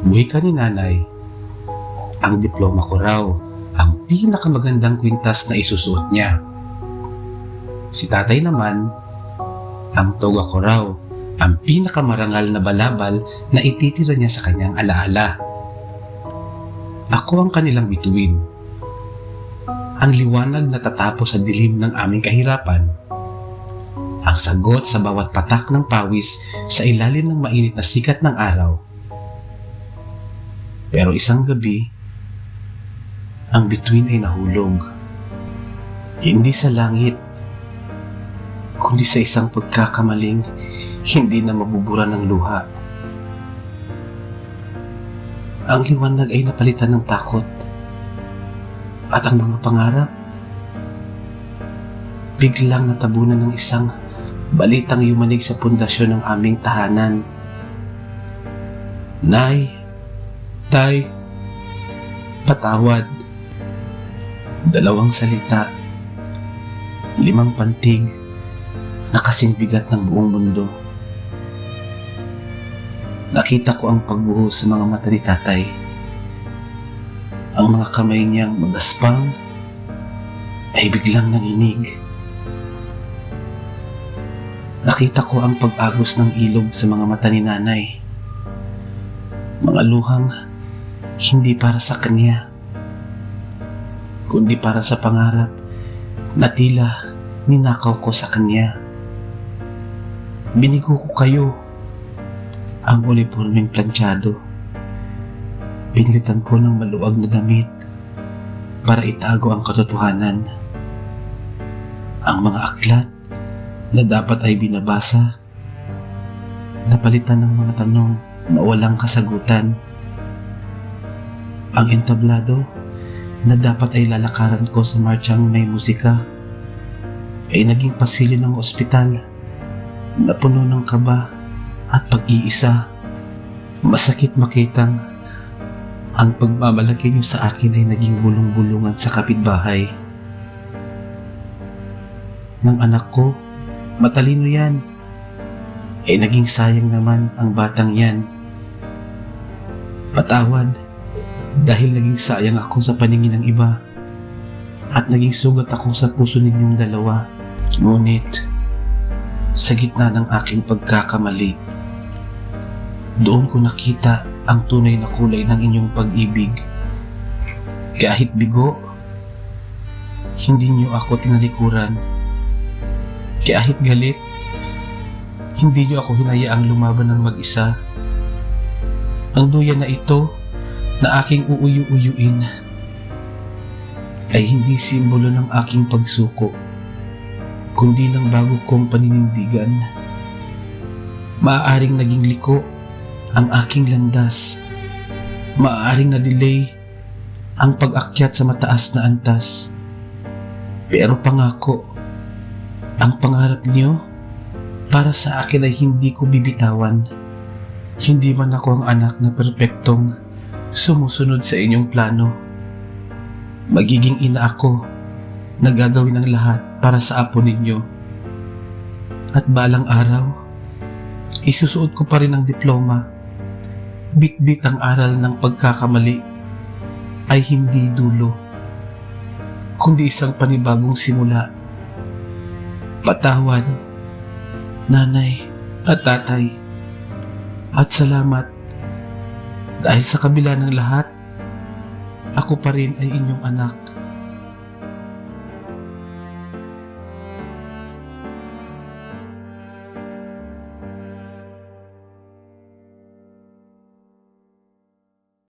Wika ni nanay, ang diploma ko raw ang pinakamagandang kwintas na isusuot niya. Si tatay naman, ang toga ko raw ang pinakamarangal na balabal na ititira niya sa kanyang alaala. Ako ang kanilang bituin. Ang liwanag na tatapos sa dilim ng aming kahirapan. Ang sagot sa bawat patak ng pawis sa ilalim ng mainit na sikat ng araw. Pero isang gabi, ang bituin ay nahulog. Hindi sa langit, kundi sa isang pagkakamaling hindi na mabubura ng luha. Ang liwanag ay napalitan ng takot at ang mga pangarap biglang natabunan ng isang balitang yumanig sa pundasyon ng aming tahanan. Nay, tay, patawad. 2 salita, 5 pantig na kasing bigat ng buong mundo. Nakita ko ang pagbuhos sa mga mata ni tatay. Ang mga kamay niyang magaspang ay biglang nanginig. Nakita ko ang pag-agos ng ilog sa mga mata ni nanay. Mga luhang hindi para sa kanya, kundi para sa pangarap na tila ninakaw ko sa kanya. Binigo ko kayo, ang uniformeng planchado. Pinilitan ko ng maluwag na damit para itago ang katotohanan. Ang mga aklat na dapat ay binabasa, napalitan ng mga tanong na walang kasagutan. Ang entablado na dapat ay lalakaran ko sa marchang may musika ay naging pasilyo ng ospital na puno ng kaba at pag-iisa. Masakit makitang ang pagmamalaki niyo sa akin ay naging bulong-bulungan sa kapitbahay. Ng anak ko, matalino yan, ay naging sayang naman ang batang yan. Patawad dahil naging sayang ako sa paningin ng iba at naging sugat ako sa puso ninyong dalawa. Ngunit sa gitna ng aking pagkakamali, doon ko nakita ang tunay na kulay ng inyong pag-ibig. Kahit bigo, hindi niyo ako tinalikuran. Kahit galit, hindi niyo ako hinayaang lumaban ng mag-isa. Ang duyan na ito na aking uuyu-uyuin ay hindi simbolo ng aking pagsuko, kundi ng bago kong paninindigan. Maaaring naging liko ang aking landas. Maaaring na-delay ang pag-akyat sa mataas na antas. Pero pangako, ang pangarap niyo para sa akin ay hindi ko bibitawan. Hindi man ako ang anak na perpektong sumusunod sa inyong plano. Magiging ina ako na gagawin ang lahat para sa apo ninyo. At balang araw, isusuot ko pa rin ang diploma. Bit-bit ang aral ng pagkakamali ay hindi dulo, kundi isang panibagong simula. Patawad, nanay at tatay, at salamat dahil sa kabila ng lahat, ako pa rin ay inyong anak.